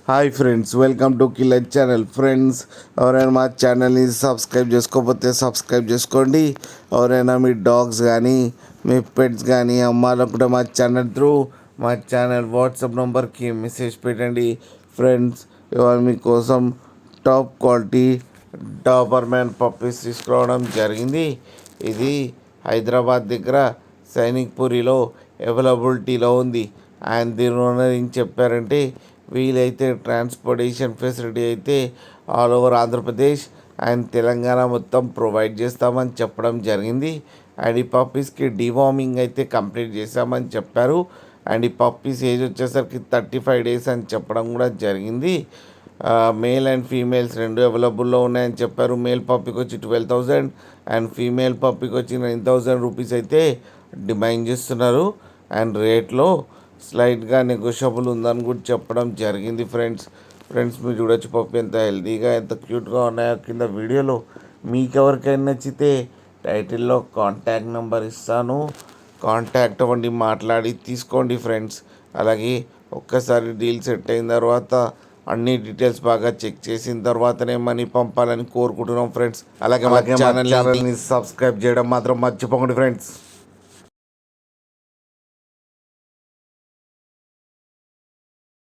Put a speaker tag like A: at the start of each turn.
A: Hi friends, welcome to killer channel. Friends, ఎవరైనా మా ఛానల్ని సబ్స్క్రైబ్ చేసుకోకపోతే సబ్స్క్రైబ్ చేసుకోండి. ఎవరైనా మీ డాగ్స్ కానీ మీ పెట్స్ కానీ అమ్మాలనుకుంటే మా ఛానల్ త్రూ మా ఛానల్ వాట్సాప్ నెంబర్కి మెసేజ్ పెట్టండి. ఫ్రెండ్స్, ఇవాళ మీకోసం టాప్ క్వాలిటీ డాబర్మ్యాన్ పప్పీస్ తీసుకురావడం జరిగింది. ఇది హైదరాబాద్ దగ్గర సైనిక్పురిలో అవైలబిలిటీలో ఉంది. అండ్ దీని ఓనర్ ఏం చెప్పారంటే, వీలైతే ట్రాన్స్పోర్టేషన్ ఫెసిలిటీ అయితే all over Andhra Pradesh and Telangana మొత్తం ప్రొవైడ్ చేస్తామని చెప్పడం జరిగింది. అండ్ ఈ పప్పీస్కి డివార్మింగ్ అయితే కంప్లీట్ చేశామని చెప్పారు. అండ్ ఈ పప్పీస్ ఏజ్ వచ్చేసరికి 35 డేస్ అని చెప్పడం కూడా జరిగింది. మేల్ అండ్ ఫీమేల్స్ రెండు అవైలబుల్లో ఉన్నాయని చెప్పారు. మేల్ పప్పీకి వచ్చి 12,000 అండ్ ఫీమేల్ పప్పీకి వచ్చి 9,000 రూపీస్ అయితే డిమాండ్ చేస్తున్నారు. అండ్ రేట్లో స్లైట్గా నెగోషియబుల్ ఉందని కూడా చెప్పడం జరిగింది. ఫ్రెండ్స్ మీరు చూడొచ్చు పప్పి ఎంత హెల్తీగా ఎంత క్యూట్గా ఉన్నాయో. కింద వీడియోలో మీకు ఎవరికైనా నచ్చితే టైటిల్లో కాంటాక్ట్ నెంబర్ ఇస్తాను, కాంటాక్ట్ అవ్వండి, మాట్లాడి తీసుకోండి ఫ్రెండ్స్. అలాగే ఒక్కసారి డీల్ సెట్ అయిన తర్వాత అన్ని డీటెయిల్స్ బాగా చెక్ చేసిన తర్వాతనే మనీ పంపాలని కోరుకుంటున్నాం ఫ్రెండ్స్. అలాగే మా ఛానల్ని సబ్స్క్రైబ్ చేయడం మాత్రం మర్చిపోకండి ఫ్రెండ్స్.